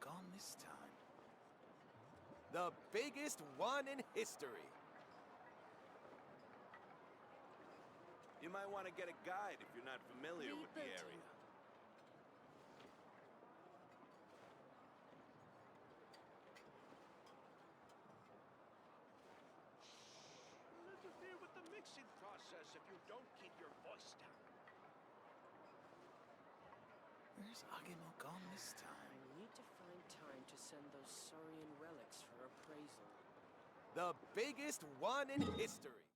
gone this time? The biggest one in history. You might want to get a guide if you're not familiar with the area. You'll interfere with the mixing process if you don't keep your voice down. Where's Agemo gone this time? I need to find time to send those Saurian relics for appraisal. The biggest one in history.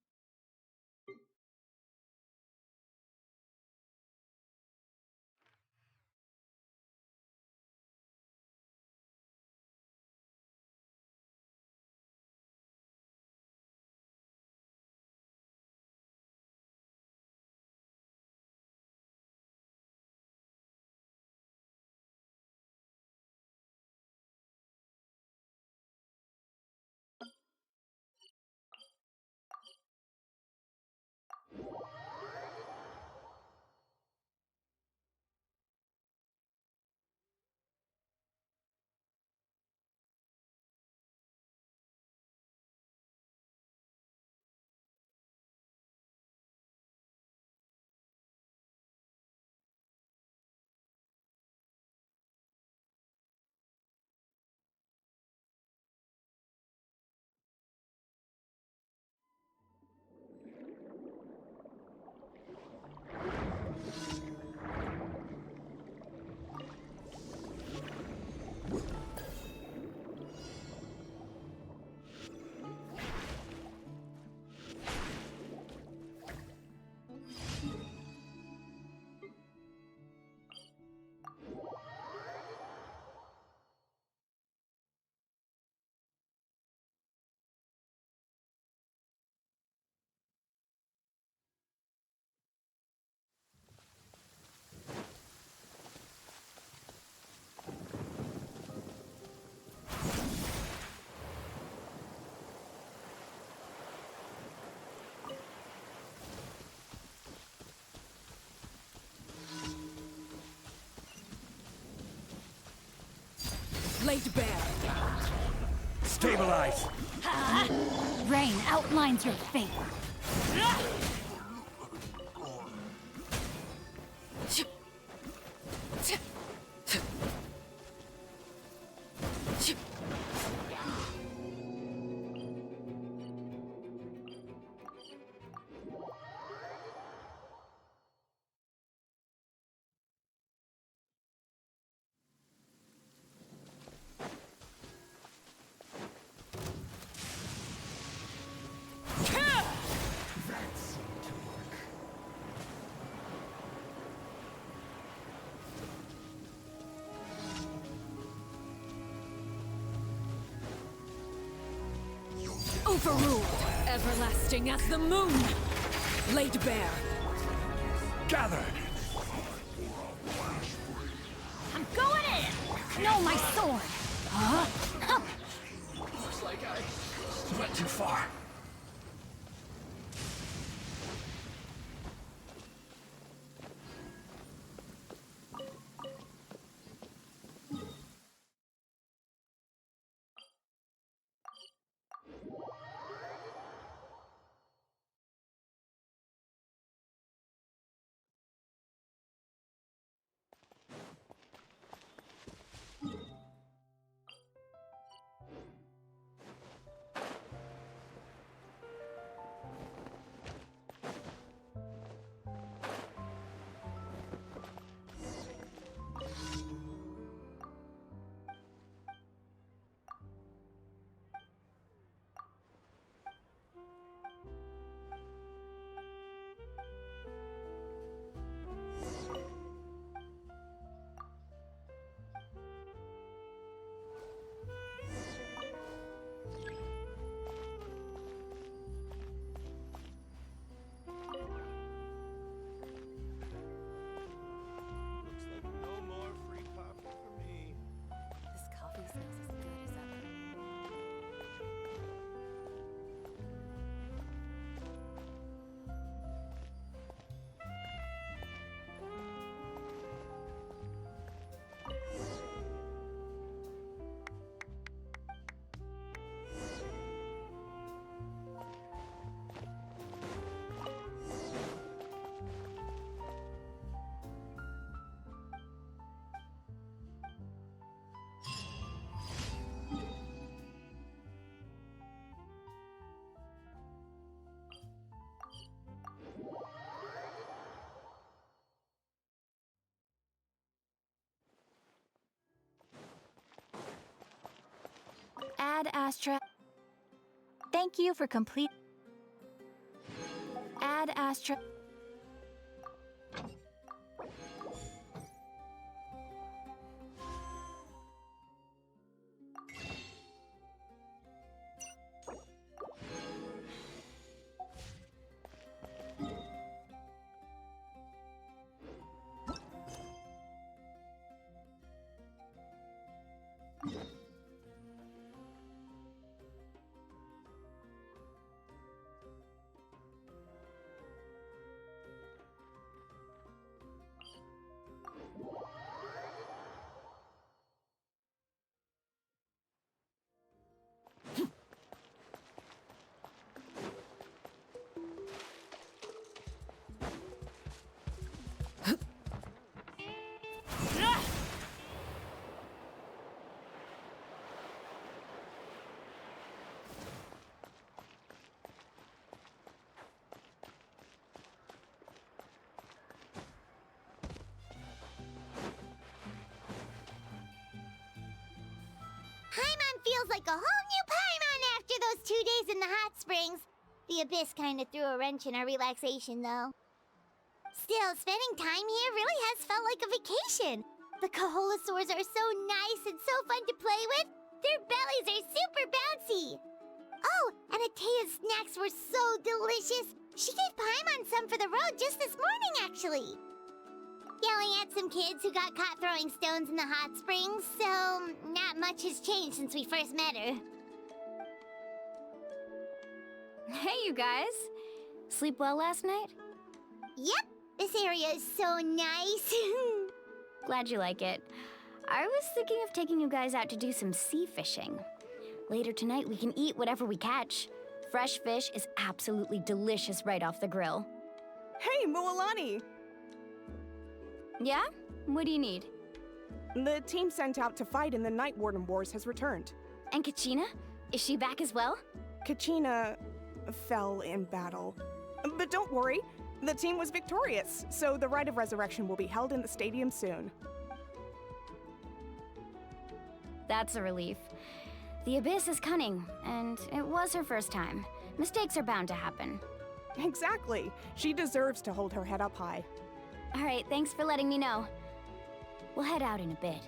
Laid bare. Stabilize! Rain outlines your fate. Overruled. Everlasting as the moon. Laid bare. Gather! I'm going in! No, my sword! Huh? Looks like I went too far. Ad Astra. Thank you for complete. Ad Astra. Paimon feels like a whole new Paimon after those 2 days in the hot springs. The Abyss kind of threw a wrench in our relaxation, though. Still, spending time here really has felt like a vacation. The Kaholosaurs are so nice and so fun to play with. Their bellies are super bouncy. Oh, and Atea's snacks were so delicious. She gave Paimon some for the road just this morning, actually. Yelling at some kids who got caught throwing stones in the hot springs, so not much has changed since we first met her. Hey, you guys. Sleep well last night? Yep, this area is so nice. Glad you like it. I was thinking of taking you guys out to do some sea fishing. Later tonight, we can eat whatever we catch. Fresh fish is absolutely delicious right off the grill. Hey, Mualani! Yeah? What do you need? The team sent out to fight in the Night Warden Wars has returned. And Kachina? Is she back as well? Kachina fell in battle. But don't worry, the team was victorious, so the Rite of Resurrection will be held in the stadium soon. That's a relief. The Abyss is cunning, and it was her first time. Mistakes are bound to happen. Exactly. She deserves to hold her head up high. All right, thanks for letting me know. We'll head out in a bit.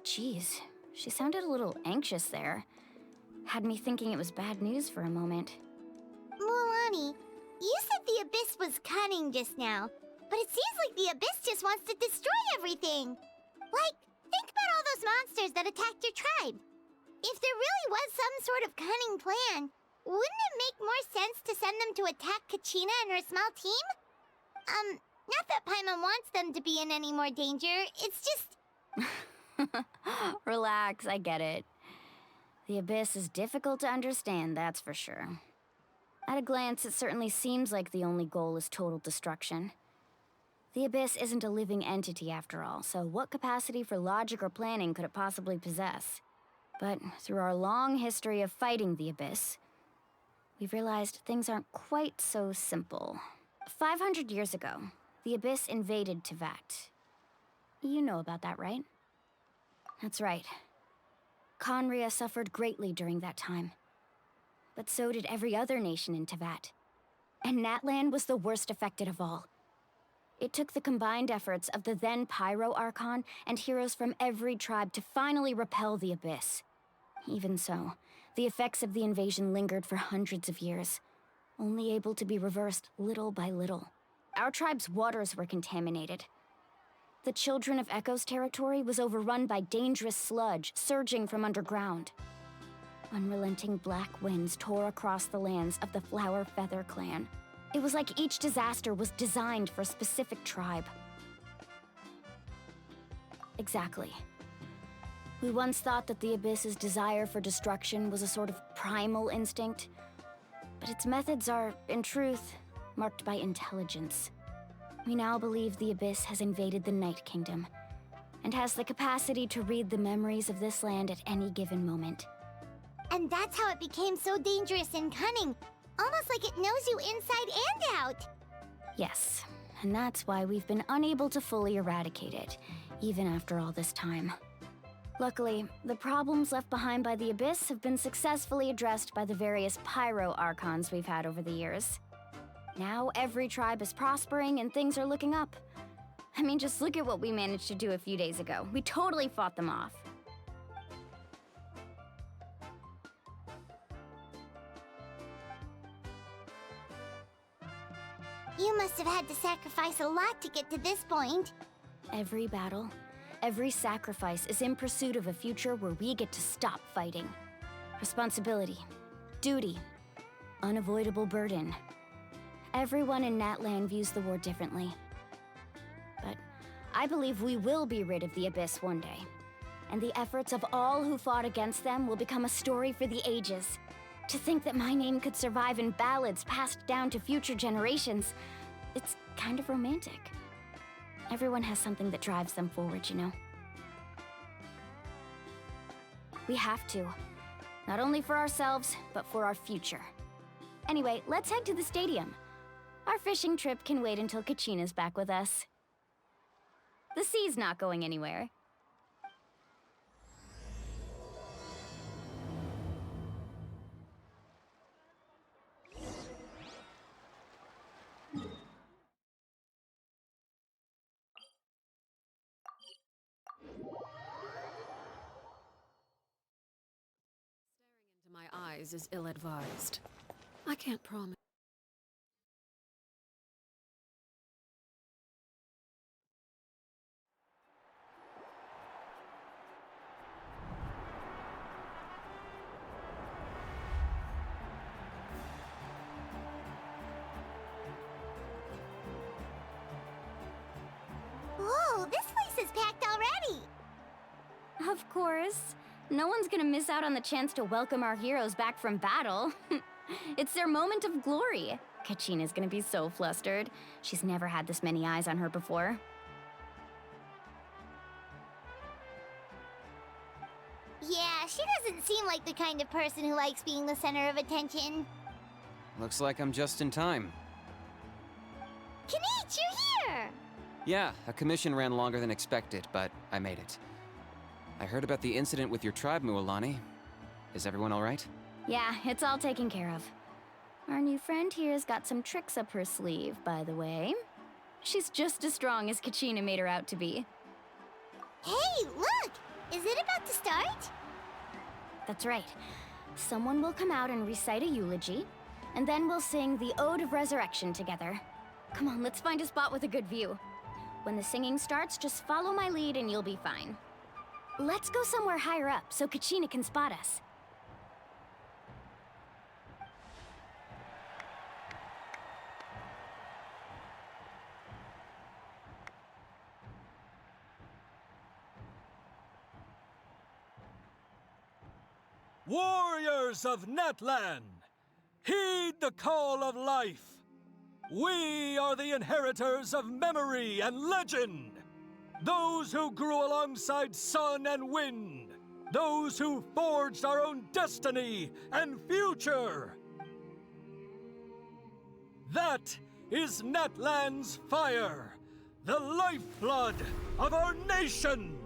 Jeez, she sounded a little anxious there. Had me thinking it was bad news for a moment. Mualani, you said the Abyss was cunning just now, but it seems like the Abyss just wants to destroy everything. Like, think about all those monsters that attacked your tribe. If there really was some sort of cunning plan, wouldn't it make more sense to send them to attack Kachina and her small team? Not that Paimon wants them to be in any more danger, it's just... Relax, I get it. The Abyss is difficult to understand, that's for sure. At a glance, it certainly seems like the only goal is total destruction. The Abyss isn't a living entity after all, so what capacity for logic or planning could it possibly possess? But through our long history of fighting the Abyss, we've realized things aren't quite so simple. 500 years ago, the Abyss invaded Teyvat. You know about that, right? That's right. Conria suffered greatly during that time. But so did every other nation in Teyvat. And Natlan was the worst affected of all. It took the combined efforts of the then Pyro Archon and heroes from every tribe to finally repel the Abyss. Even so, the effects of the invasion lingered for hundreds of years, only able to be reversed little by little. Our tribe's waters were contaminated. The Children of Echo's territory was overrun by dangerous sludge surging from underground. Unrelenting black winds tore across the lands of the Flower Feather clan. It was like each disaster was designed for a specific tribe. Exactly. We once thought that the Abyss's desire for destruction was a sort of primal instinct, but its methods are, in truth, marked by intelligence. We now believe the Abyss has invaded the Night Kingdom, and has the capacity to read the memories of this land at any given moment. And that's how it became so dangerous and cunning. Almost like it knows you inside and out. Yes, And that's why we've been unable to fully eradicate it, even after all this time. Luckily, the problems left behind by the Abyss have been successfully addressed by the various Pyro Archons we've had over the years. Now every tribe is prospering and things are looking up. I mean, just look at what we managed to do a few days ago. We totally fought them off. You must have had to sacrifice a lot to get to this point. Every battle, every sacrifice is in pursuit of a future where we get to stop fighting. Responsibility, duty, unavoidable burden. Everyone in Natlan views the war differently. But I believe we will be rid of the Abyss one day. And the efforts of all who fought against them will become a story for the ages. To think that my name could survive in ballads passed down to future generations, it's kind of romantic. Everyone has something that drives them forward, you know? We have to. Not only for ourselves, but for our future. Anyway, let's head to the stadium. Our fishing trip can wait until Kachina's back with us. The sea's not going anywhere. My eyes is ill-advised. I can't promise. Whoa, this place is packed already! Of course. No one's gonna miss out on the chance to welcome our heroes back from battle. It's their moment of glory. Kachina's gonna be so flustered. She's never had this many eyes on her before. Yeah, she doesn't seem like the kind of person who likes being the center of attention. Looks like I'm just in time. Kanich, you're here! Yeah, a commission ran longer than expected, but I made it. I heard about the incident with your tribe, Mualani. Is everyone all right? Yeah, it's all taken care of. Our new friend here's got some tricks up her sleeve, by the way. She's just as strong as Kachina made her out to be. Hey, look! Is it about to start? That's right. Someone will come out and recite a eulogy, and then we'll sing the Ode of Resurrection together. Come on, let's find a spot with a good view. When the singing starts, just follow my lead and you'll be fine. Let's go somewhere higher up so Kachina can spot us. Warriors of Natlan, heed the call of life. We are the inheritors of memory and legend. Those who grew alongside sun and wind. Those who forged our own destiny and future. That is Natlan's fire, the lifeblood of our nation.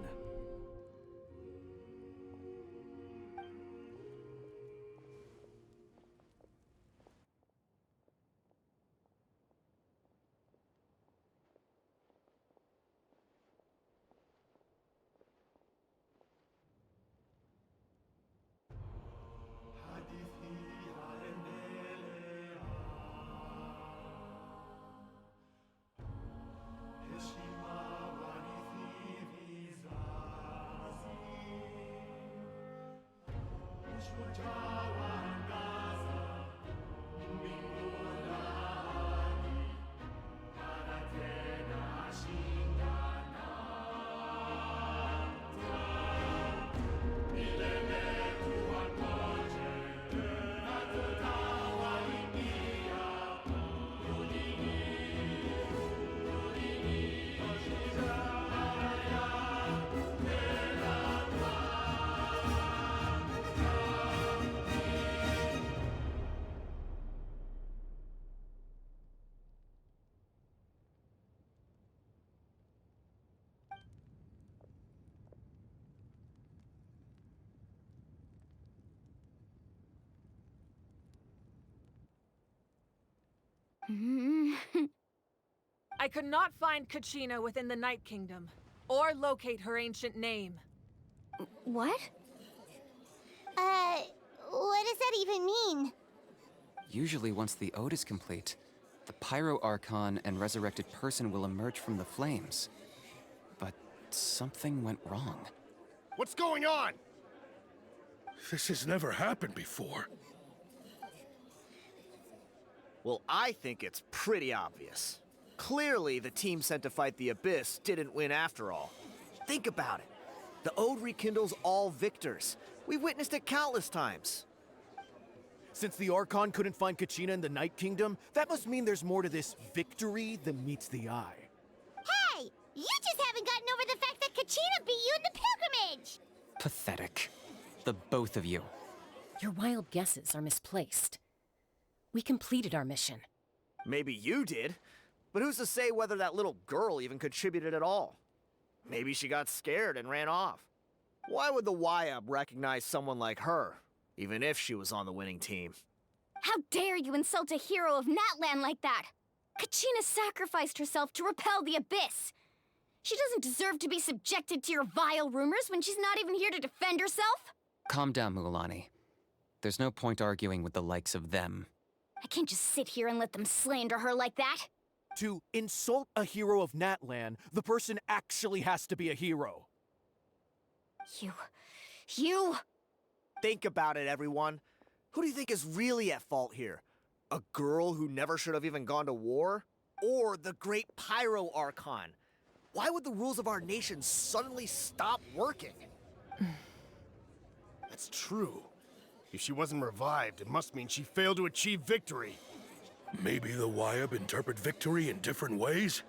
I could not find Kachina within the Night Kingdom, or locate her ancient name. What? What does that even mean? Usually once the ode is complete, the Pyro Archon and resurrected person will emerge from the flames. But something went wrong. What's going on? This has never happened before. Well, I think it's pretty obvious. Clearly, the team sent to fight the Abyss didn't win after all. Think about it. The Ode rekindles all victors. We've witnessed it countless times. Since the Archon couldn't find Kachina in the Night Kingdom, that must mean there's more to this victory than meets the eye. Hey! You just haven't gotten over the fact that Kachina beat you in the pilgrimage! Pathetic. The both of you. Your wild guesses are misplaced. We completed our mission. Maybe you did, but who's to say whether that little girl even contributed at all? Maybe she got scared and ran off. Why would the YUB recognize someone like her, even if she was on the winning team? How dare you insult a hero of Natlan like that? Kachina sacrificed herself to repel the Abyss. She doesn't deserve to be subjected to your vile rumors when she's not even here to defend herself. Calm down, Mualani. There's no point arguing with the likes of them. I can't just sit here and let them slander her like that. To insult a hero of Natlan, the person actually has to be a hero. You... Think about it, everyone. Who do you think is really at fault here? A girl who never should have even gone to war? Or the great Pyro Archon? Why would the rules of our nation suddenly stop working? That's true. If she wasn't revived, it must mean she failed to achieve victory. Maybe the YUB interpret victory in different ways?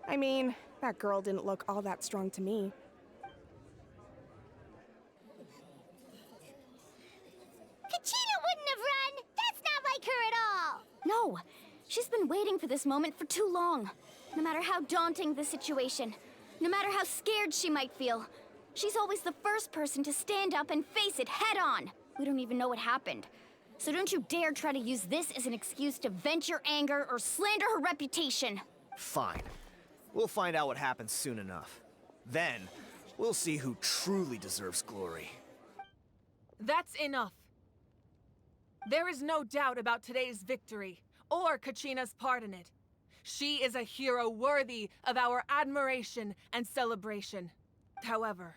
I mean, that girl didn't look all that strong to me. Kachina wouldn't have run! That's not like her at all! No, she's been waiting for this moment for too long. No matter how daunting the situation, no matter how scared she might feel, she's always the first person to stand up and face it head on. We don't even know what happened. So don't you dare try to use this as an excuse to vent your anger or slander her reputation. Fine. We'll find out what happens soon enough. Then, we'll see who truly deserves glory. That's enough. There is no doubt about today's victory, or Kachina's part in it. She is a hero worthy of our admiration and celebration. However,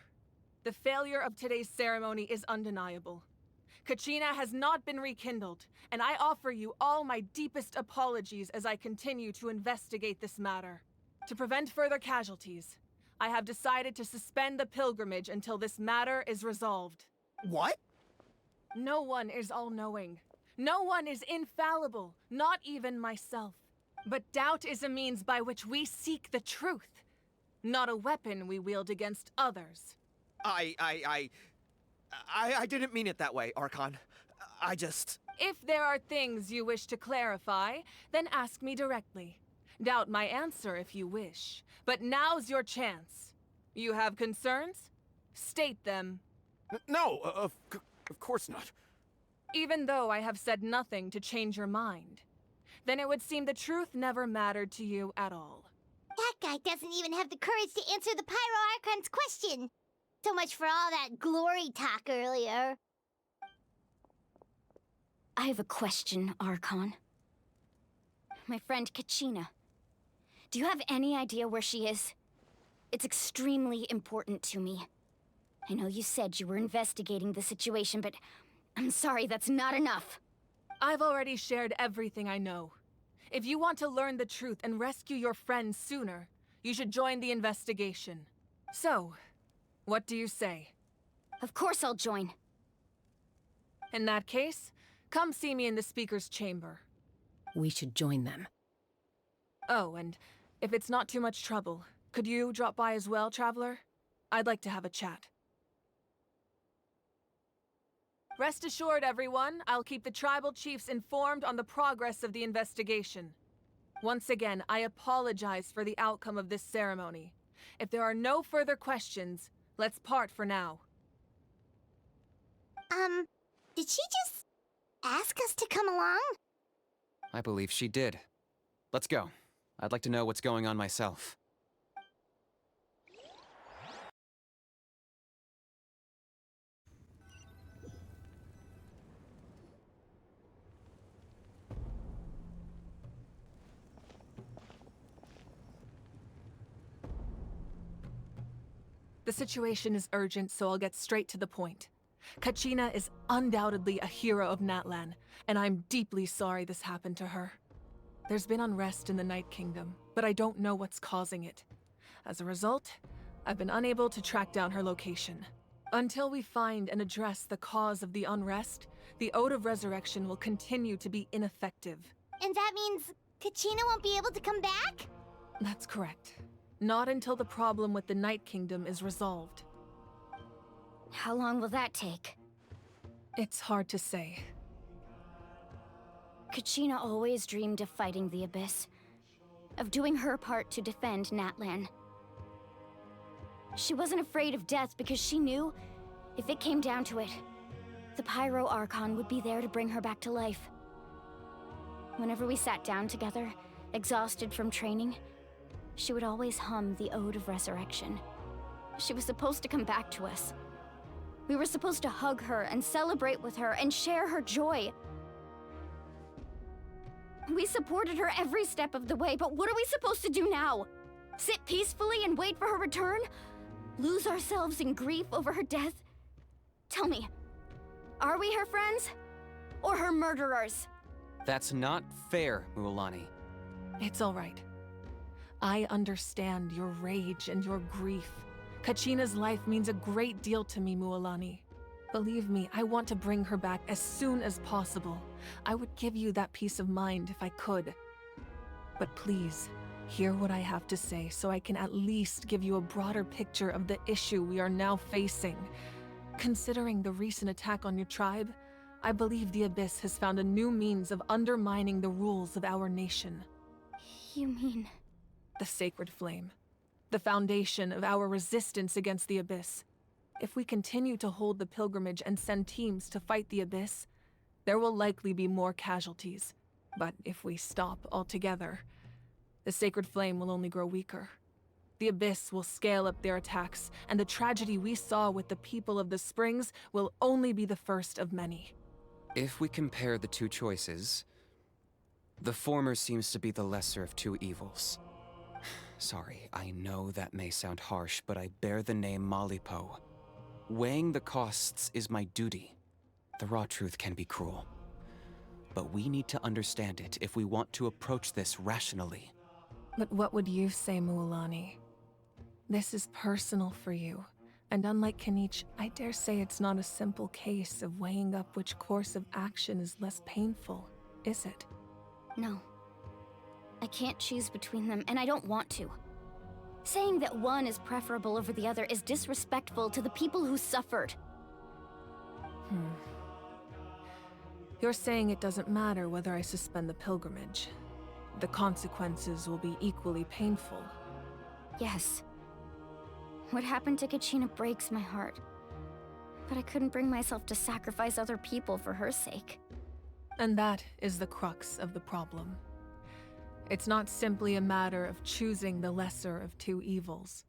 the failure of today's ceremony is undeniable. Kachina has not been rekindled, and I offer you all my deepest apologies as I continue to investigate this matter. To prevent further casualties, I have decided to suspend the pilgrimage until this matter is resolved. What? No one is all-knowing. No one is infallible, not even myself. But doubt is a means by which we seek the truth, not a weapon we wield against others. I didn't mean it that way, Archon. I just... If there are things you wish to clarify, then ask me directly. Doubt my answer if you wish, but now's your chance. You have concerns? State them. No, of course not. Even though I have said nothing to change your mind, then it would seem the truth never mattered to you at all. That guy doesn't even have the courage to answer the Pyro Archon's question. So much for all that glory talk earlier. I have a question, Archon. My friend Kachina. Do you have any idea where she is? It's extremely important to me. I know you said you were investigating the situation, but I'm sorry, that's not enough. I've already shared everything I know. If you want to learn the truth and rescue your friends sooner, you should join the investigation. So, what do you say? Of course I'll join. In that case, come see me in the speaker's chamber. We should join them. Oh, and if it's not too much trouble, could you drop by as well, Traveler? I'd like to have a chat. Rest assured, everyone, I'll keep the tribal chiefs informed on the progress of the investigation. Once again, I apologize for the outcome of this ceremony. If there are no further questions, let's part for now. Did she just ask us to come along? I believe she did. Let's go. I'd like to know what's going on myself. The situation is urgent, so I'll get straight to the point. Kachina is undoubtedly a hero of Natlan, and I'm deeply sorry this happened to her. There's been unrest in the Night Kingdom, but I don't know what's causing it. As a result, I've been unable to track down her location. Until we find and address the cause of the unrest, the Ode of Resurrection will continue to be ineffective. And that means Kachina won't be able to come back? That's correct. Not until the problem with the Night Kingdom is resolved. How long will that take? It's hard to say. Kachina always dreamed of fighting the Abyss, of doing her part to defend Natlan. She wasn't afraid of death because she knew, if it came down to it, the Pyro Archon would be there to bring her back to life. Whenever we sat down together, exhausted from training, she would always hum the Ode of Resurrection. She was supposed to come back to us. We were supposed to hug her and celebrate with her and share her joy. We supported her every step of the way, but what are we supposed to do now? Sit peacefully and wait for her return? Lose ourselves in grief over her death? Tell me, are we her friends? Or her murderers? That's not fair, Mualani. It's all right. I understand your rage and your grief. Kachina's life means a great deal to me, Mualani. Believe me, I want to bring her back as soon as possible. I would give you that peace of mind if I could. But please, hear what I have to say so I can at least give you a broader picture of the issue we are now facing. Considering the recent attack on your tribe, I believe the Abyss has found a new means of undermining the rules of our nation. You mean... The Sacred Flame. The foundation of our resistance against the Abyss. If we continue to hold the pilgrimage and send teams to fight the Abyss, there will likely be more casualties. But if we stop altogether, the Sacred Flame will only grow weaker. The Abyss will scale up their attacks, and the tragedy we saw with the people of the Springs will only be the first of many. If we compare the two choices, the former seems to be the lesser of two evils. Sorry, I know that may sound harsh, but I bear the name Malipo. Weighing the costs is my duty. The raw truth can be cruel. But we need to understand it if we want to approach this rationally. But what would you say, Mualani? This is personal for you. And unlike Kanich, I dare say it's not a simple case of weighing up which course of action is less painful, is it? No. I can't choose between them, and I don't want to. Saying that one is preferable over the other is disrespectful to the people who suffered. You're saying it doesn't matter whether I suspend the pilgrimage. The consequences will be equally painful. Yes. What happened to Kachina breaks my heart. But I couldn't bring myself to sacrifice other people for her sake. And that is the crux of the problem. It's not simply a matter of choosing the lesser of two evils.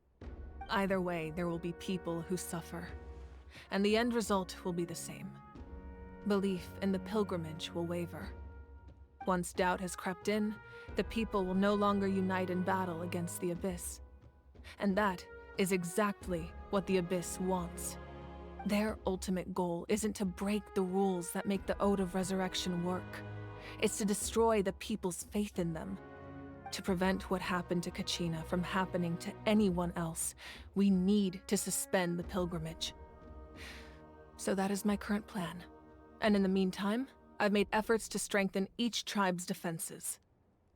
Either way, there will be people who suffer. And the end result will be the same. Belief in the pilgrimage will waver. Once doubt has crept in, the people will no longer unite in battle against the Abyss. And that is exactly what the Abyss wants. Their ultimate goal isn't to break the rules that make the Ode of Resurrection work. It's to destroy the people's faith in them. To prevent what happened to Kachina from happening to anyone else, we need to suspend the pilgrimage. So that is my current plan. And in the meantime, I've made efforts to strengthen each tribe's defenses.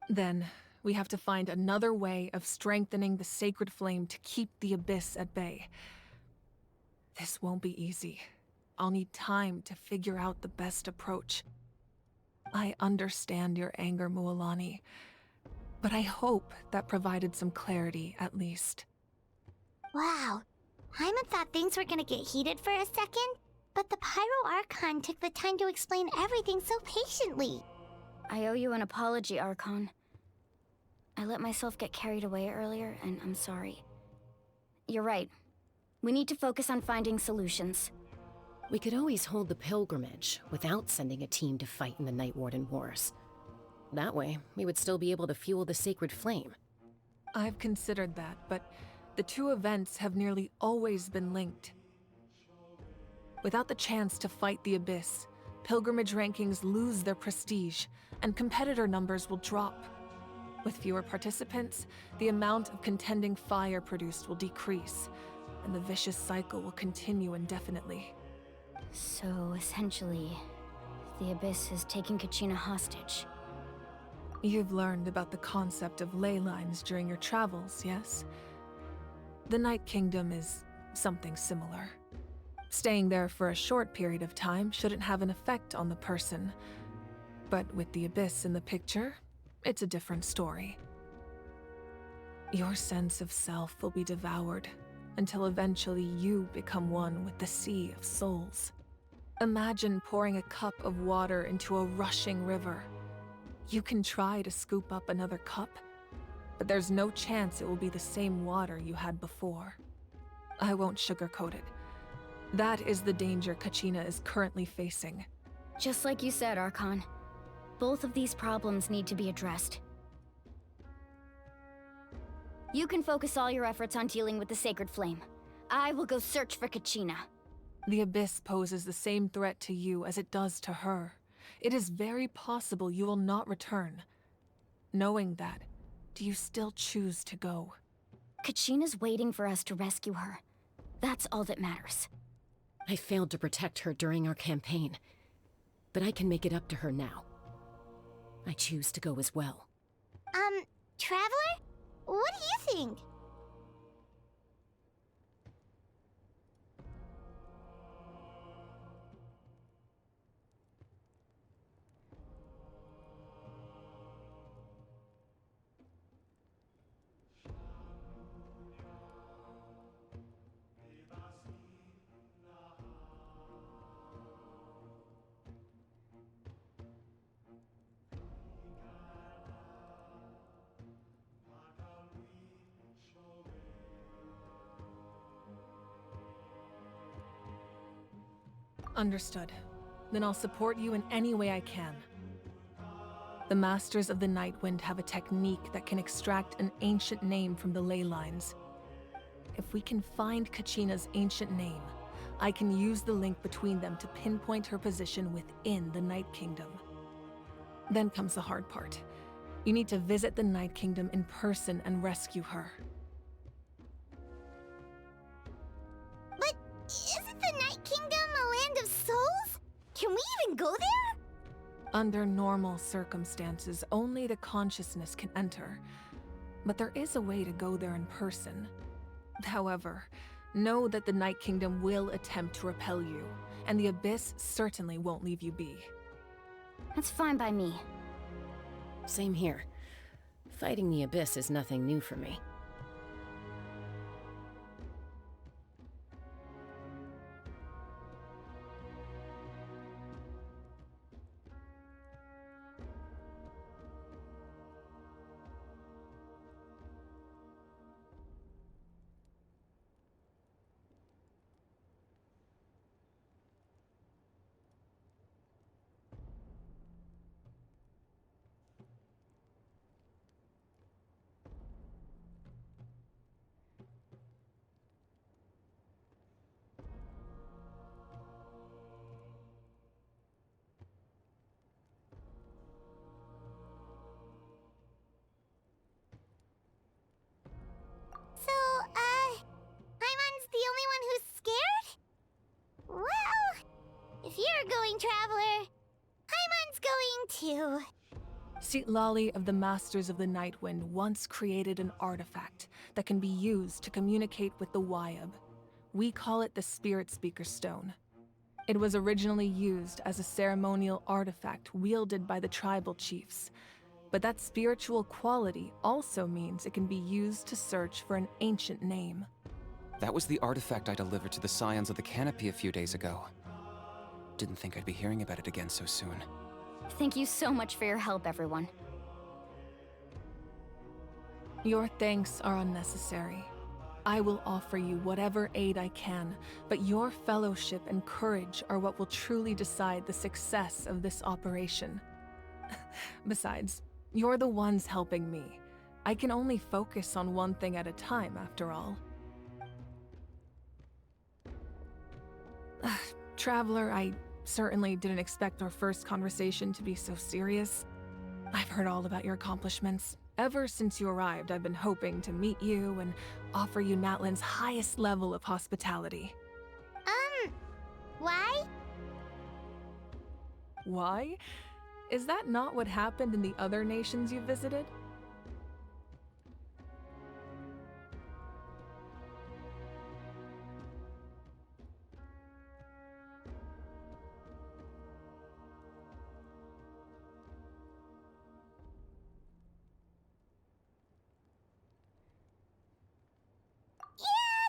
Then, we have to find another way of strengthening the Sacred Flame to keep the Abyss at bay. This won't be easy. I'll need time to figure out the best approach. I understand your anger, Mualani, but I hope that provided some clarity, at least. Wow. Hyman thought things were gonna get heated for a second, but the Pyro Archon took the time to explain everything so patiently. I owe you an apology, Archon. I let myself get carried away earlier, and I'm sorry. You're right. We need to focus on finding solutions. We could always hold the pilgrimage without sending a team to fight in the Night Warden Wars. That way, we would still be able to fuel the sacred flame. I've considered that, but the two events have nearly always been linked. Without the chance to fight the Abyss, pilgrimage rankings lose their prestige, and competitor numbers will drop. With fewer participants, the amount of contending fire produced will decrease, and the vicious cycle will continue indefinitely. So, essentially, the Abyss is taking Kachina hostage. You've learned about the concept of ley lines during your travels, yes? The Night Kingdom is something similar. Staying there for a short period of time shouldn't have an effect on the person. But with the Abyss in the picture, it's a different story. Your sense of self will be devoured until eventually you become one with the Sea of Souls. Imagine pouring a cup of water into a rushing river. You can try to scoop up another cup, but there's no chance it will be the same water you had before. I won't sugarcoat it. That is the danger Kachina is currently facing. Just like you said, Archon. Both of these problems need to be addressed. You can focus all your efforts on dealing with the Sacred Flame. I will go search for Kachina. The Abyss poses the same threat to you as it does to her. It is very possible you will not return. Knowing that, do you still choose to go? Kachina's waiting for us to rescue her. That's all that matters. I failed to protect her during our campaign, but I can make it up to her now. I choose to go as well. Traveler? What do you think? Understood. Then I'll support you in any way I can. The Masters of the Nightwind have a technique that can extract an ancient name from the ley lines. If we can find Kachina's ancient name, I can use the link between them to pinpoint her position within the Night Kingdom. Then comes the hard part. You need to visit the Night Kingdom in person and rescue her. But isn't the Night Kingdom a land of souls? Can we even go there? Under normal circumstances, only the consciousness can enter. But there is a way to go there in person. However, know that the Night Kingdom will attempt to repel you, and the Abyss certainly won't leave you be. That's fine by me. Same here. Fighting the Abyss is nothing new for me. So, Paimon's the only one who's scared? Well, if you're going, Traveler, Paimon's going too. Citlali of the Masters of the Nightwind once created an artifact that can be used to communicate with the Wyab. We call it the Spirit Speaker Stone. It was originally used as a ceremonial artifact wielded by the tribal chiefs, but that spiritual quality also means it can be used to search for an ancient name. That was the artifact I delivered to the Scions of the Canopy a few days ago. Didn't think I'd be hearing about it again so soon. Thank you so much for your help, everyone. Your thanks are unnecessary. I will offer you whatever aid I can, but your fellowship and courage are what will truly decide the success of this operation. Besides, you're the ones helping me. I can only focus on one thing at a time, after all. Traveler, I certainly didn't expect our first conversation to be so serious. I've heard all about your accomplishments. Ever since you arrived, I've been hoping to meet you and offer you Natlan's highest level of hospitality. Why? Why? Is that not what happened in the other nations you visited?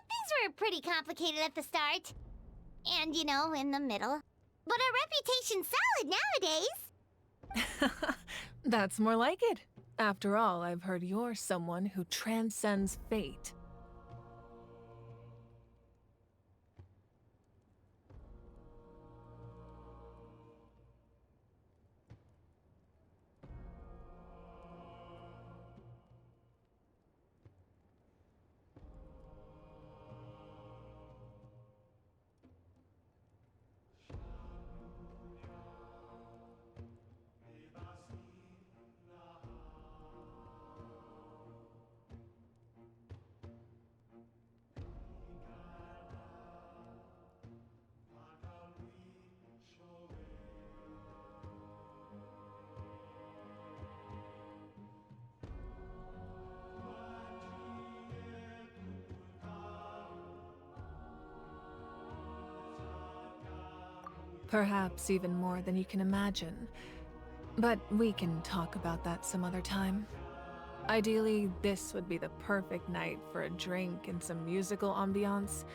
Things were pretty complicated at the start. And, you know, in the middle. But our reputation's solid nowadays. That's more like it. After all, I've heard you're someone who transcends fate. Perhaps even more than you can imagine. But we can talk about that some other time. Ideally, this would be the perfect night for a drink and some musical ambiance.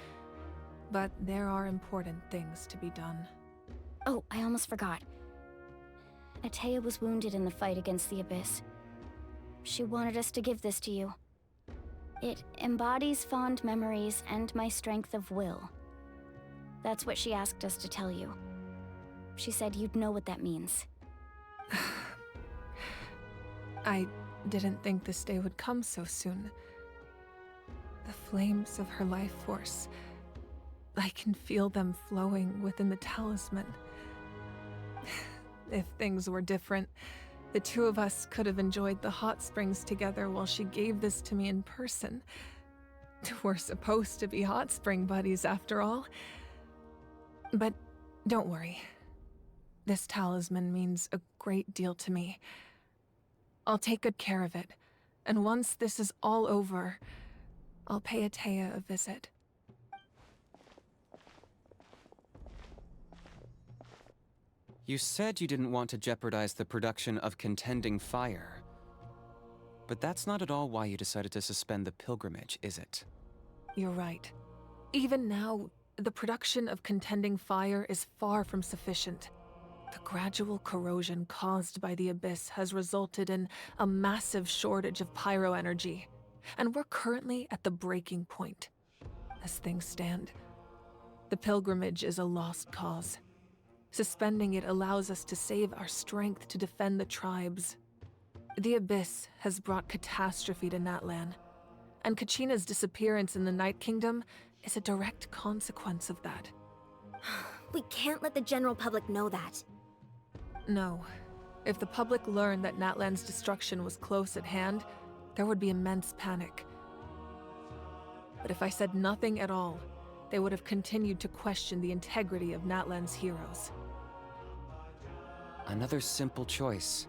But there are important things to be done. Oh, I almost forgot. Atea was wounded in the fight against the Abyss. She wanted us to give this to you. It embodies fond memories and my strength of will. That's what she asked us to tell you. She said you'd know what that means. I didn't think this day would come so soon. The flames of her life force. I can feel them flowing within the talisman. If things were different, the two of us could have enjoyed the hot springs together while she gave this to me in person. We're supposed to be hot spring buddies after all. But don't worry. This talisman means a great deal to me. I'll take good care of it, and once this is all over, I'll pay Atea a visit. You said you didn't want to jeopardize the production of Contending Fire. But that's not at all why you decided to suspend the pilgrimage, is it? You're right. Even now, the production of Contending Fire is far from sufficient. The gradual corrosion caused by the Abyss has resulted in a massive shortage of pyro energy, and we're currently at the breaking point. As things stand, the pilgrimage is a lost cause. Suspending it allows us to save our strength to defend the tribes. The Abyss has brought catastrophe to Natlan, and Kachina's disappearance in the Night Kingdom is a direct consequence of that. We can't let the general public know that. No. If the public learned that Natlan's destruction was close at hand, there would be immense panic. But if I said nothing at all, they would have continued to question the integrity of Natlan's heroes. Another simple choice.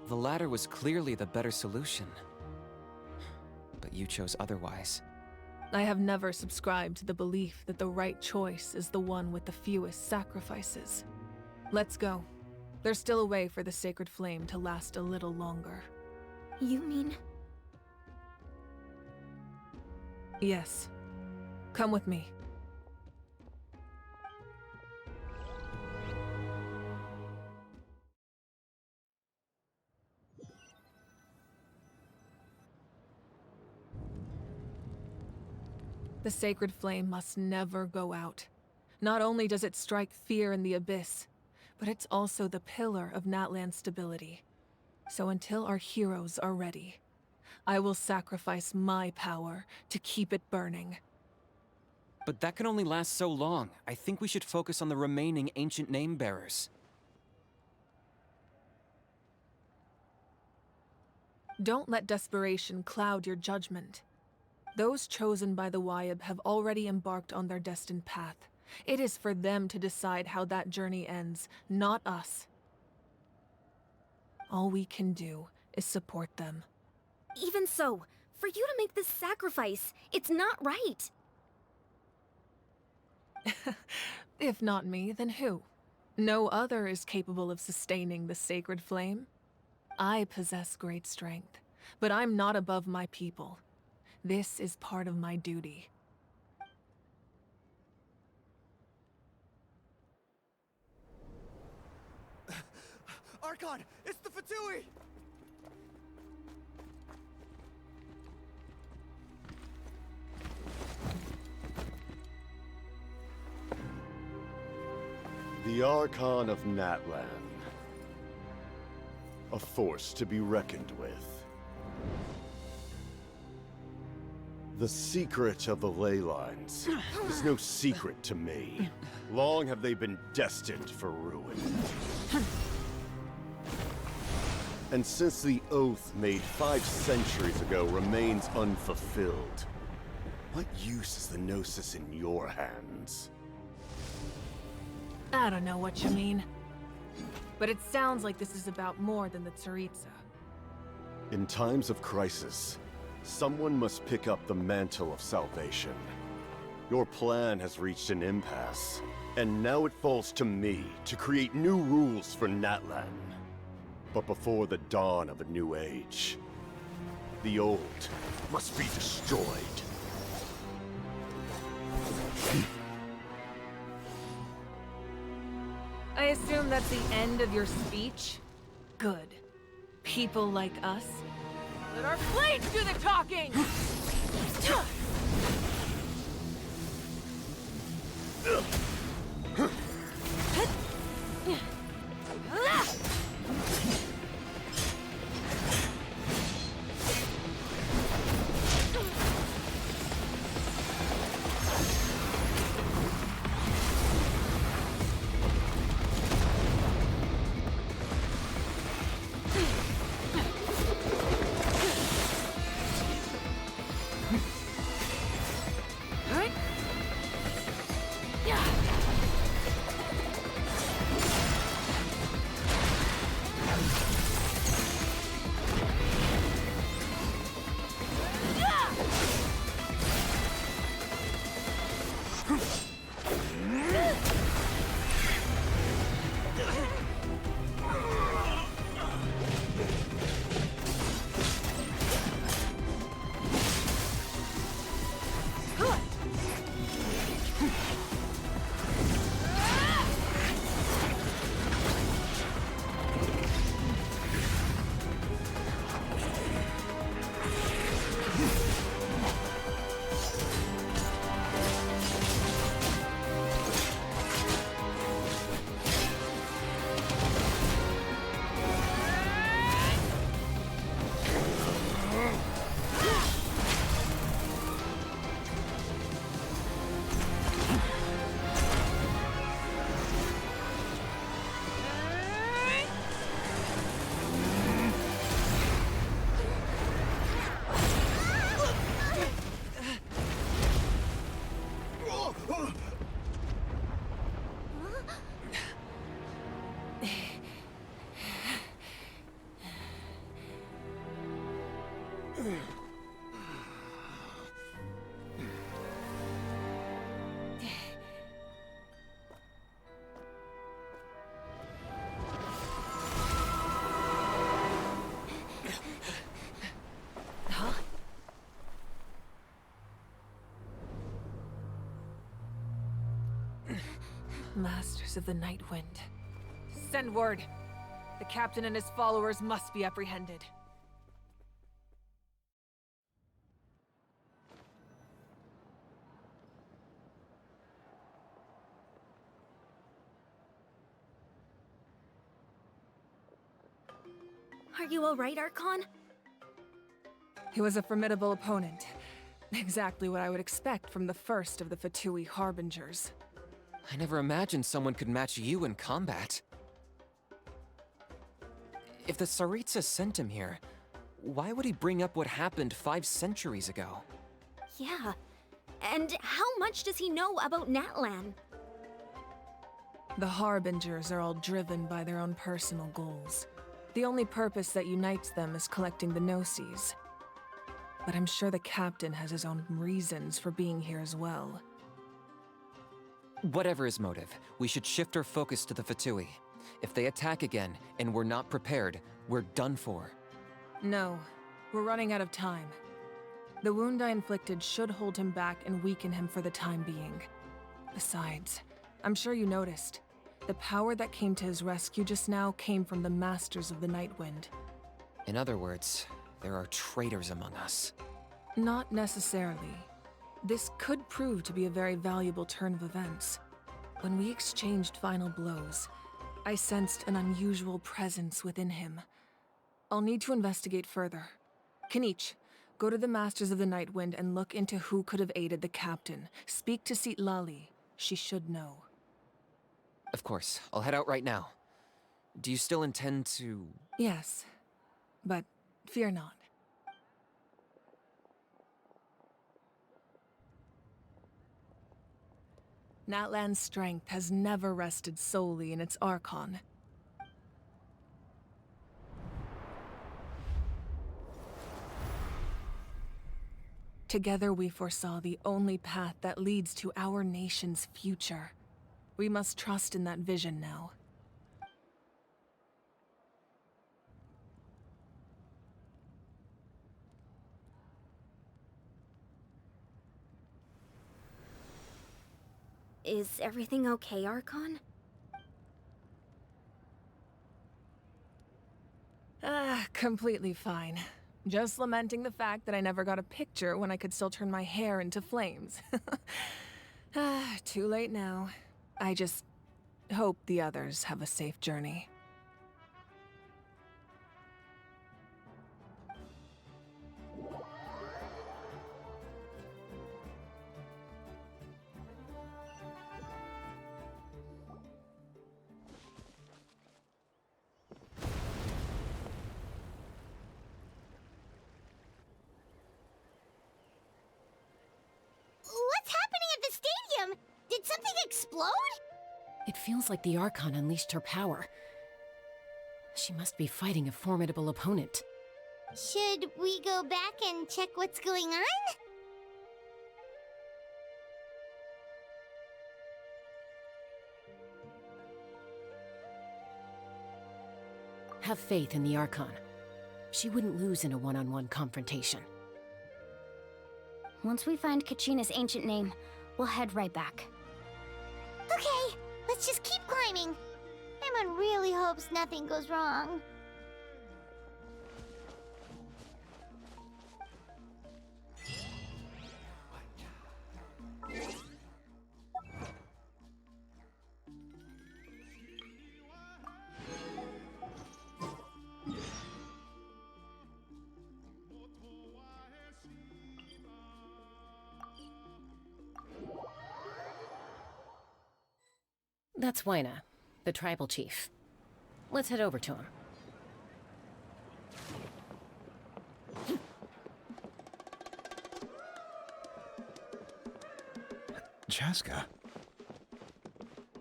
The latter was clearly the better solution. But you chose otherwise. I have never subscribed to the belief that the right choice is the one with the fewest sacrifices. Let's go. There's still a way for the sacred flame to last a little longer. You mean? Yes. Come with me. The sacred flame must never go out. Not only does it strike fear in the abyss, but it's also the pillar of Natlan's stability. So until our heroes are ready, I will sacrifice my power to keep it burning. But that can only last so long. I think we should focus on the remaining ancient name-bearers. Don't let desperation cloud your judgment. Those chosen by the Wyab have already embarked on their destined path. It is for them to decide how that journey ends, not us. All we can do is support them. Even so, for you to make this sacrifice, it's not right. If not me, then who? No other is capable of sustaining the sacred flame. I possess great strength, but I'm not above my people. This is part of my duty. Archon, it's the Fatui! The Archon of Natlan. A force to be reckoned with. The secret of the ley lines is no secret to me. Long have they been destined for ruin. And since the oath made 5 centuries ago remains unfulfilled, what use is the Gnosis in your hands? I don't know what you mean. But it sounds like this is about more than the Tsaritsa. In times of crisis, someone must pick up the mantle of salvation. Your plan has reached an impasse, and now it falls to me to create new rules for Natlan. But before the dawn of a new age, the old must be destroyed. I assume that's the end of your speech? Good. People like us. Let our blades do the talking! Masters of the Night Wind. Send word. The captain and his followers must be apprehended. Are you alright, Archon? He was a formidable opponent. Exactly what I would expect from the first of the Fatui Harbingers. I never imagined someone could match you in combat. If the Tsaritsa sent him here, why would he bring up what happened 5 centuries ago? Yeah. And how much does he know about Natlan? The Harbingers are all driven by their own personal goals. The only purpose that unites them is collecting the Gnosis. But I'm sure the captain has his own reasons for being here as well. Whatever his motive, we should shift our focus to the Fatui. If they attack again, and we're not prepared, we're done for. No, we're running out of time. The wound I inflicted should hold him back and weaken him for the time being. Besides, I'm sure you noticed, the power that came to his rescue just now came from the Masters of the Nightwind. In other words, there are traitors among us. Not necessarily. This could prove to be a very valuable turn of events. When we exchanged final blows, I sensed an unusual presence within him. I'll need to investigate further. Kenichi, go to the Masters of the Nightwind and look into who could have aided the captain. Speak to Citlali. She should know. Of course, I'll head out right now. Do you still intend to... Yes, but fear not. Natlan's strength has never rested solely in its Archon. Together we foresaw the only path that leads to our nation's future. We must trust in that vision now. Is everything okay, Archon? Completely fine. Just lamenting the fact that I never got a picture when I could still turn my hair into flames. Too late now. I just hope the others have a safe journey. What's happening at the stadium? Did something explode? It feels like the Archon unleashed her power. She must be fighting a formidable opponent. Should we go back and check what's going on? Have faith in the Archon. She wouldn't lose in a one-on-one confrontation. Once we find Kachina's ancient name, we'll head right back. Okay, let's just keep climbing. Emma really hopes nothing goes wrong. That's Wyna, the tribal chief. Let's head over to him. Chaska.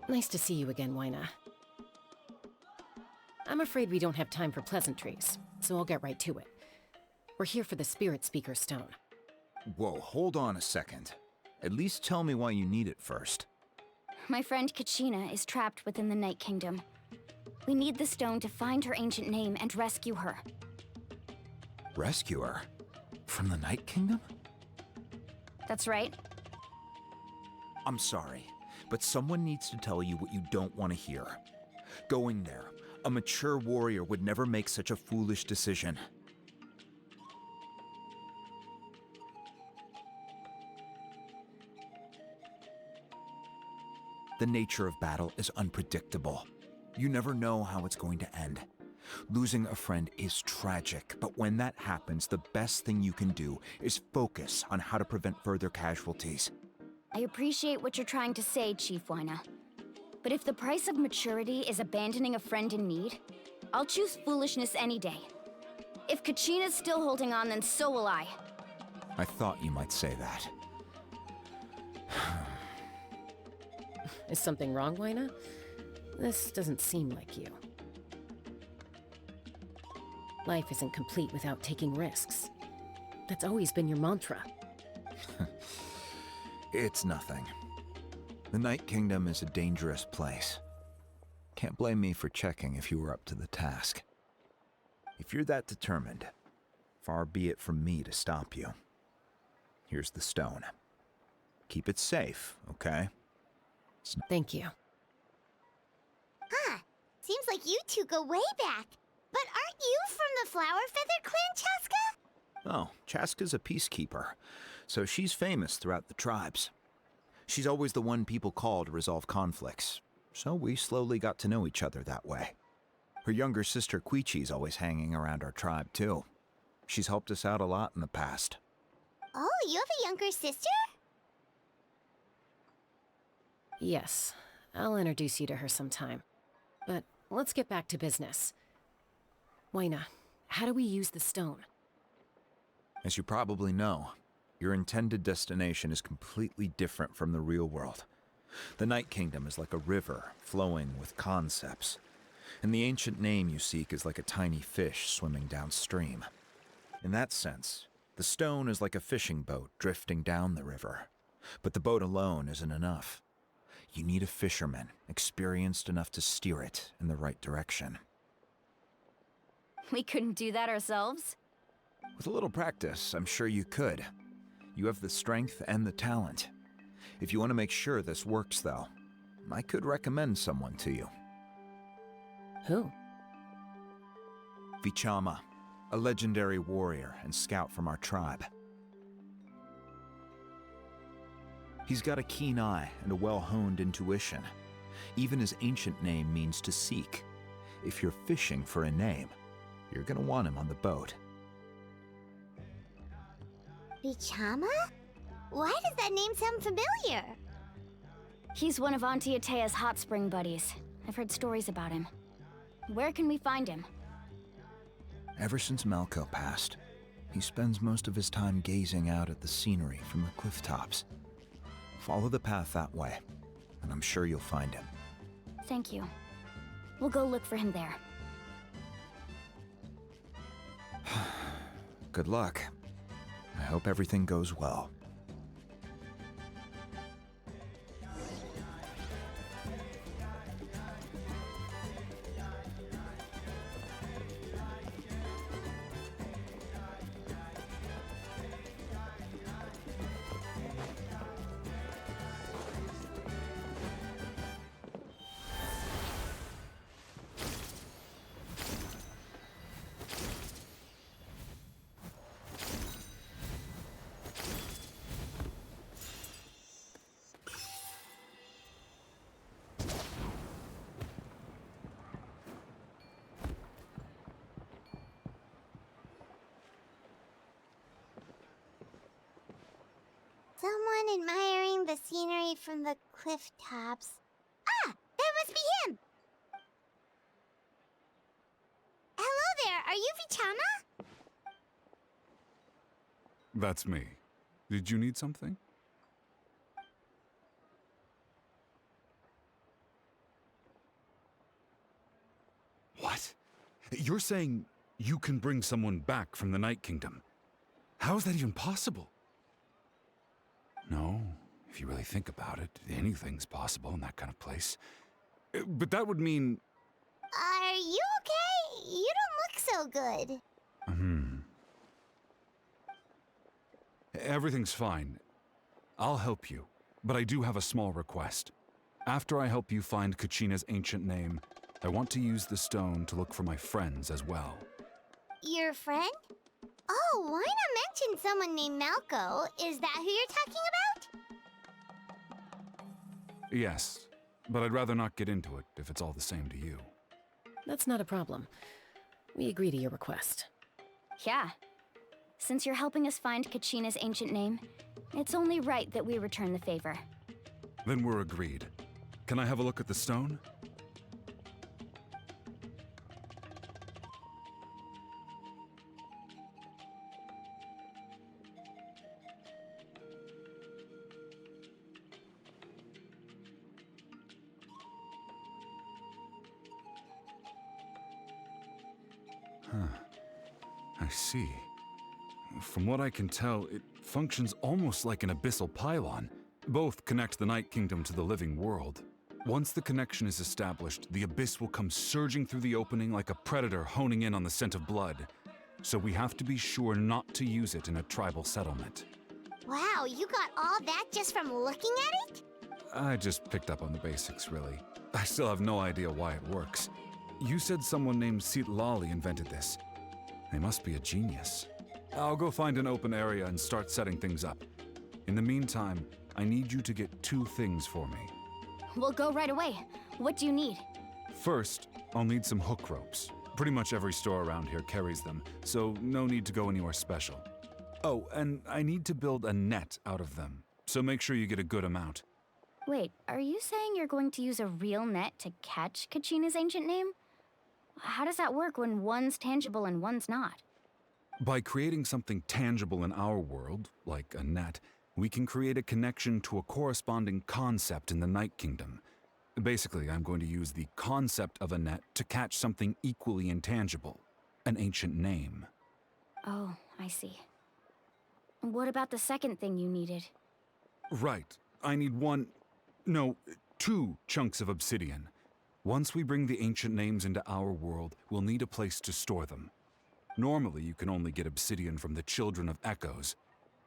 Nice to see you again, Wyna. I'm afraid we don't have time for pleasantries, so I'll get right to it. We're here for the Spirit Speaker Stone. Whoa, hold on a second. At least tell me why you need it first. My friend Kachina is trapped within the Night Kingdom. We need the stone to find her ancient name and rescue her. Rescue her? From the Night Kingdom? That's right. I'm sorry, but someone needs to tell you what you don't want to hear. Going there, a mature warrior would never make such a foolish decision. The nature of battle is unpredictable. You never know how it's going to end. Losing a friend is tragic, but when that happens, the best thing you can do is focus on how to prevent further casualties. I appreciate what you're trying to say, Chief Wyna. But if the price of maturity is abandoning a friend in need, I'll choose foolishness any day. If Kachina's still holding on, then so will I. I thought you might say that. Is something wrong, Wyna? This doesn't seem like you. Life isn't complete without taking risks. That's always been your mantra. It's nothing. The Night Kingdom is a dangerous place. Can't blame me for checking if you were up to the task. If you're that determined, far be it from me to stop you. Here's the stone. Keep it safe, okay? Thank you. Huh. Seems like you two go way back. But aren't you from the Flower Feather Clan, Chaska? Oh, Chaska's a peacekeeper, so she's famous throughout the tribes. She's always the one people call to resolve conflicts, so we slowly got to know each other that way. Her younger sister Quichi's always hanging around our tribe, too. She's helped us out a lot in the past. Oh, you have a younger sister? Yes, I'll introduce you to her sometime. But let's get back to business. Wyna, how do we use the stone? As you probably know, your intended destination is completely different from the real world. The Night Kingdom is like a river flowing with concepts, and the ancient name you seek is like a tiny fish swimming downstream. In that sense, the stone is like a fishing boat drifting down the river, but the boat alone isn't enough. You need a fisherman experienced enough to steer it in the right direction. We couldn't do that ourselves? With a little practice, I'm sure you could. You have the strength and the talent. If you want to make sure this works, though, I could recommend someone to you. Who? Vichama, a legendary warrior and scout from our tribe. He's got a keen eye and a well-honed intuition. Even his ancient name means to seek. If you're fishing for a name, you're gonna want him on the boat. Vichama? Why does that name sound familiar? He's one of Auntie Atea's hot spring buddies. I've heard stories about him. Where can we find him? Ever since Malco passed, he spends most of his time gazing out at the scenery from the cliff tops. Follow the path that way, and I'm sure you'll find him. Thank you. We'll go look for him there. Good luck. I hope everything goes well. Someone admiring the scenery from the cliff tops. Ah! That must be him! Hello there, are you Vichama? That's me. Did you need something? What? You're saying you can bring someone back from the Night Kingdom? How is that even possible? No, if you really think about it, anything's possible in that kind of place. But that would mean... Are you okay? You don't look so good. Everything's fine. I'll help you, but I do have a small request. After I help you find Kachina's ancient name, I want to use the stone to look for my friends as well. Your friend? Oh, why not mention someone named Malco? Is that who you're talking about? Yes, but I'd rather not get into it if it's all the same to you. That's not a problem. We agree to your request. Yeah. Since you're helping us find Kachina's ancient name, it's only right that we return the favor. Then we're agreed. Can I have a look at the stone? I see. From what I can tell, it functions almost like an abyssal pylon. Both connect the Night Kingdom to the living world. Once the connection is established, the abyss will come surging through the opening like a predator honing in on the scent of blood. So we have to be sure not to use it in a tribal settlement. Wow, you got all that just from looking at it? I just picked up on the basics, really. I still have no idea why it works. You said someone named Lali invented this. They must be a genius. I'll go find an open area and start setting things up. In the meantime, I need you to get 2 things for me. We'll go right away. What do you need? First, I'll need some hook ropes. Pretty much every store around here carries them, so no need to go anywhere special. Oh, and I need to build a net out of them, so make sure you get a good amount. Wait, are you saying you're going to use a real net to catch Kachina's ancient name? How does that work when one's tangible and one's not? By creating something tangible in our world, like a net, we can create a connection to a corresponding concept in the Night Kingdom. Basically, I'm going to use the concept of a net to catch something equally intangible, an ancient name. Oh, I see. What about the second thing you needed? Right. I need 2 chunks of obsidian. Once we bring the ancient names into our world, we'll need a place to store them. Normally, you can only get obsidian from the Children of Echoes,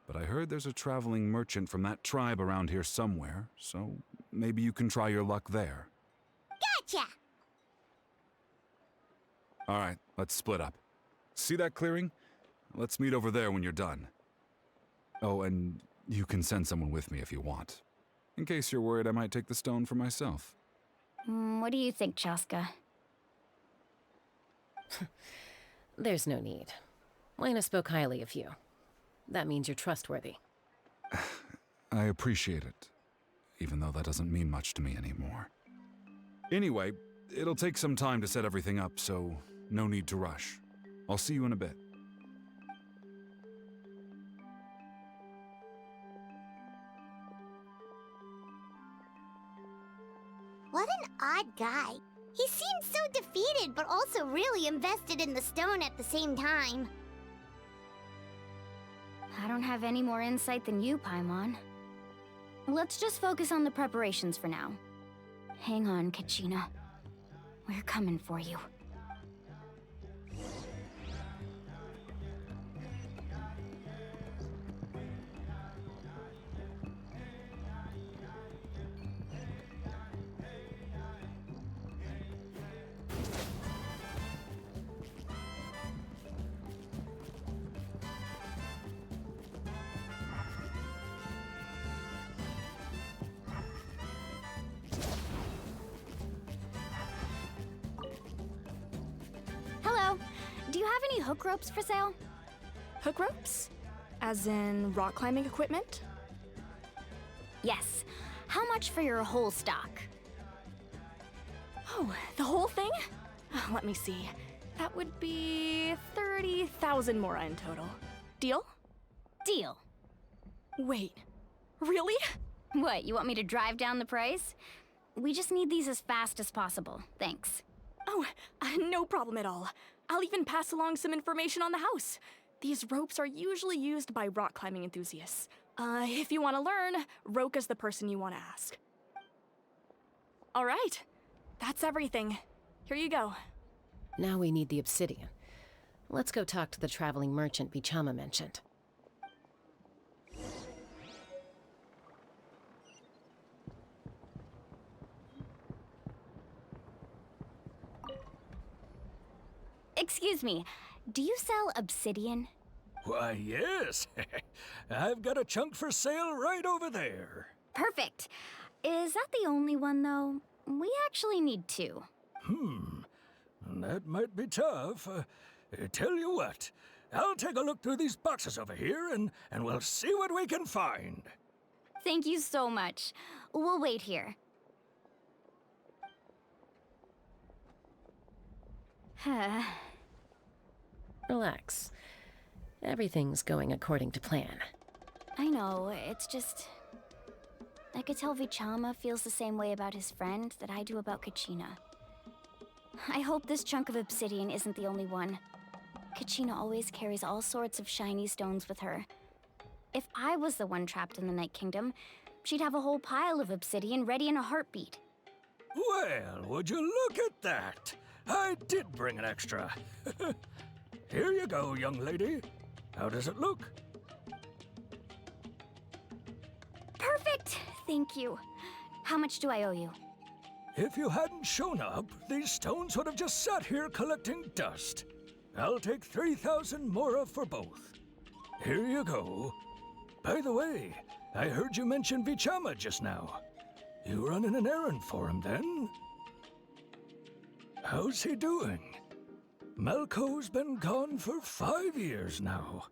but I heard there's a traveling merchant from that tribe around here somewhere, so maybe you can try your luck there. Gotcha! All right, let's split up. See that clearing? Let's meet over there when you're done. Oh, and you can send someone with me if you want, in case you're worried I might take the stone for myself. What do you think, Chaska? There's no need. Lena spoke highly of you. That means you're trustworthy. I appreciate it, even though that doesn't mean much to me anymore. Anyway, it'll take some time to set everything up, so no need to rush. I'll see you in a bit. What an odd guy. He seems so defeated, but also really invested in the stone at the same time. I don't have any more insight than you, Paimon. Let's just focus on the preparations for now. Hang on, Kachina. We're coming for you. Hello. Do you have any hook ropes for sale? Hook ropes? As in rock climbing equipment? Yes. How much for your whole stock? Oh, the whole thing? Let me see. That would be 30,000 mora in total. Deal? Deal. Wait, really? What, you want me to drive down the price? We just need these as fast as possible. Thanks. Oh, no problem at all. I'll even pass along some information on the house. These ropes are usually used by rock climbing enthusiasts. If you want to learn, Roka's the person you want to ask. All right, that's everything. Here you go. Now we need the obsidian. Let's go talk to the traveling merchant Bichama mentioned. Excuse me, do you sell obsidian? Why, yes. I've got a chunk for sale right over there. That might be tough. Tell you what, I'll take a look through these boxes over here, and we'll see what we can find. Thank you so much. We'll wait here. Relax. Everything's going according to plan. I know, it's just... I could tell Vichama feels the same way about his friend that I do about Kachina. I hope this chunk of obsidian isn't the only one. Kachina always carries all sorts of shiny stones with her. If I was the one trapped in the Night Kingdom, she'd have a whole pile of obsidian ready in a heartbeat. Well, would you look at that? I did bring an extra. Here you go, young lady. How does it look? Perfect! Thank you. How much do I owe you? If you hadn't shown up, these stones would have just sat here collecting dust. I'll take 3,000 mora for both. Here you go. By the way, I heard you mention Vichama just now. You running an errand for him, then? How's he doing? Malco's been gone for 5 years now.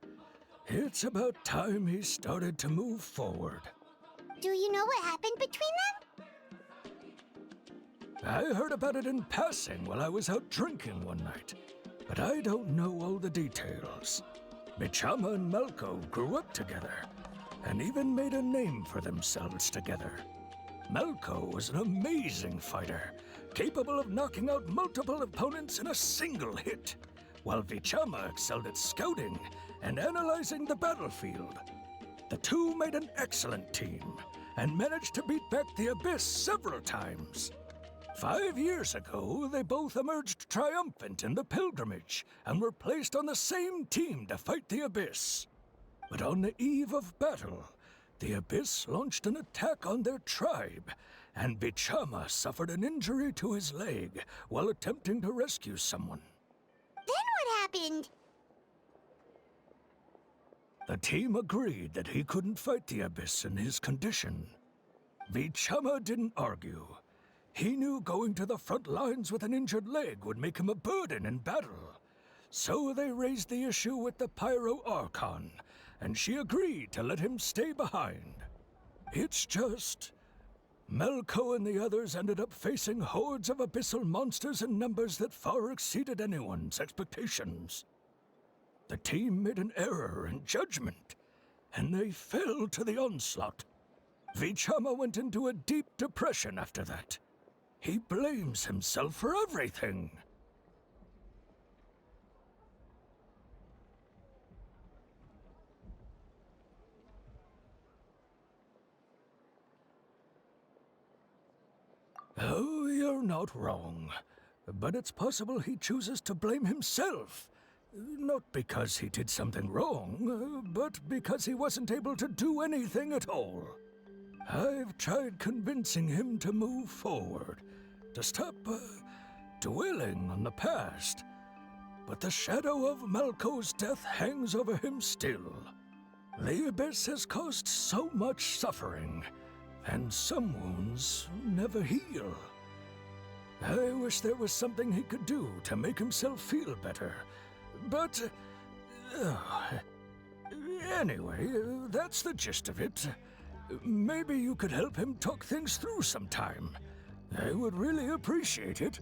It's about time he started to move forward. Do you know what happened between them? I heard about it in passing while I was out drinking one night, but I don't know all the details. Vichama and Malco grew up together, and even made a name for themselves together. Malco was an amazing fighter, capable of knocking out multiple opponents in a single hit, while Vichama excelled at scouting and analyzing the battlefield. The two made an excellent team, and managed to beat back the Abyss several times. 5 years ago, they both emerged triumphant in the pilgrimage, and were placed on the same team to fight the Abyss. But on the eve of battle, the Abyss launched an attack on their tribe, and Vichama suffered an injury to his leg while attempting to rescue someone. Then what happened? The team agreed that he couldn't fight the Abyss in his condition. Vichama didn't argue. He knew going to the front lines with an injured leg would make him a burden in battle. So they raised the issue with the Pyro Archon, and she agreed to let him stay behind. It's just... Malco and the others ended up facing hordes of abyssal monsters in numbers that far exceeded anyone's expectations. The team made an error in judgment, and they fell to the onslaught. Vichama went into a deep depression after that. He blames himself for everything. Oh, you're not wrong. But it's possible he chooses to blame himself. Not because he did something wrong, but because he wasn't able to do anything at all. I've tried convincing him to move forward, to stop dwelling on the past. But the shadow of Malco's death hangs over him still. The Abyss has caused so much suffering, and some wounds never heal. I wish there was something he could do to make himself feel better, but... anyway, that's the gist of it. Maybe you could help him talk things through sometime. I would really appreciate it.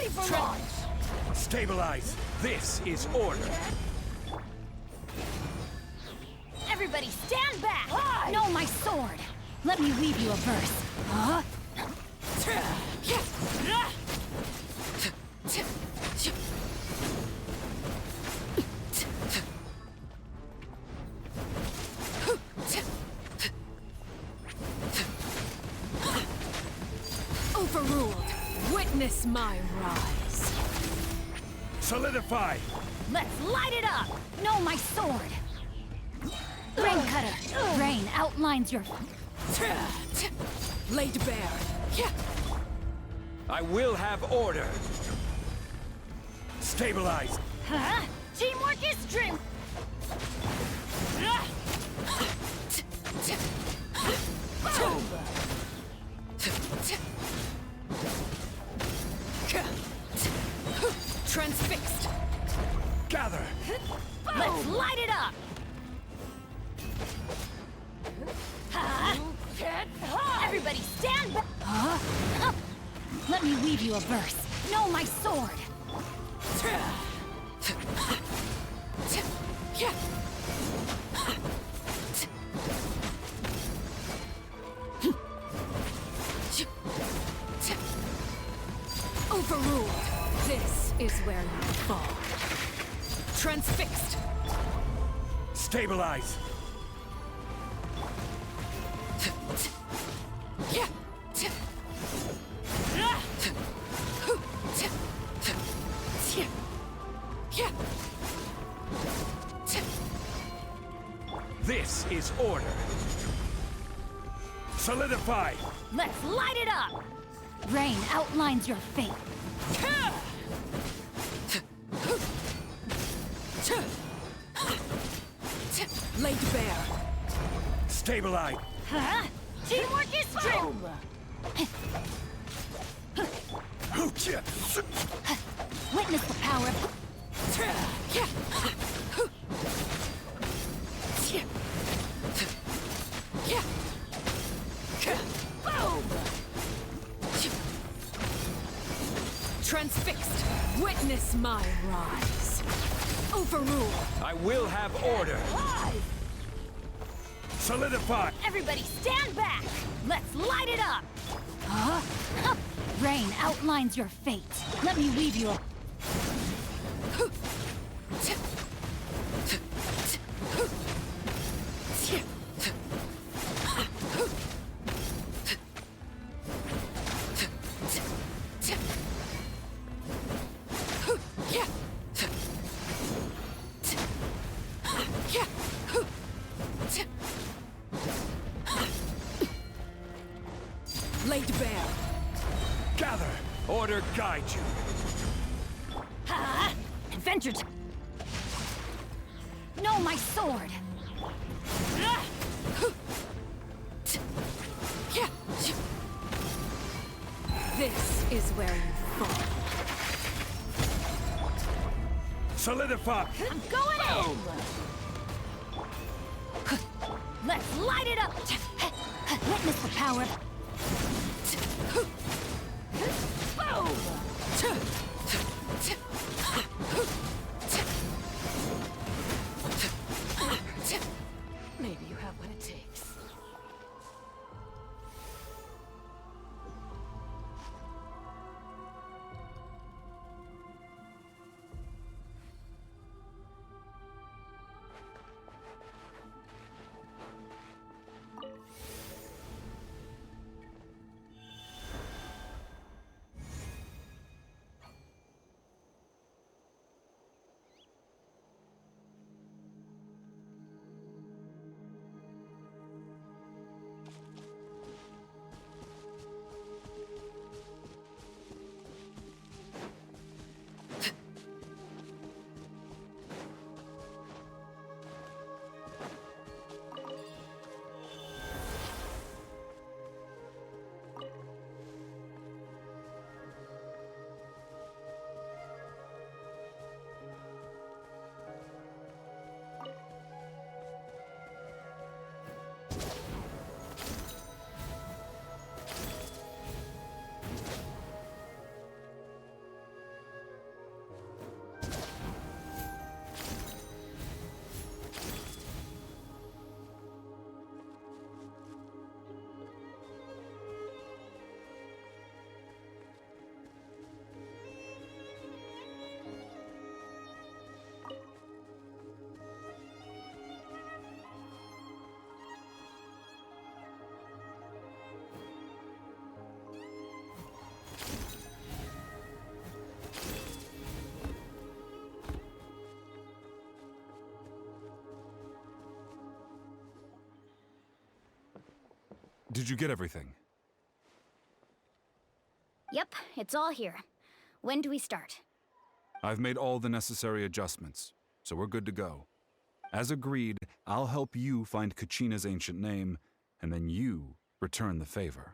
Vaporwatch! Stabilize. This is order. Everybody stand back! No, my sword! Let me weave you a verse. Huh? Overruled. Witness my rise. Solidify. Let's light it up! No, my sword! Rain Cutter! Rain outlines your... Laid bare. I will have order. Stabilize. Huh? Teamwork is dream... Boom! Transfixed. Gather. Let's light it up! Everybody stand back! Huh? Let me weave you a verse. No, my sword! Overruled. This is where you fall. Transfixed. Stabilize. This is order. Solidify. Let's light it up! Rain outlines your fate. Laid bare. Stabilize. Huh? Teamwork is true! Witness the power of... Boom! Transfixed. Witness my rise. Overruled. I will have order. Solidify. Everybody stand back! Let's light it up! Huh? Rain outlines your fate. Let me weave you a... Laid bare. Gather. Order guide you. Ha! Adventure time! No, my sword! This is where you fall. Solidify. I'm going in! Let's light it up! Witness the power of... Maybe you have what it takes. Did you get everything? Yep, it's all here. When do we start? I've made all the necessary adjustments, so we're good to go. As agreed, I'll help you find Kachina's ancient name, and then you return the favor.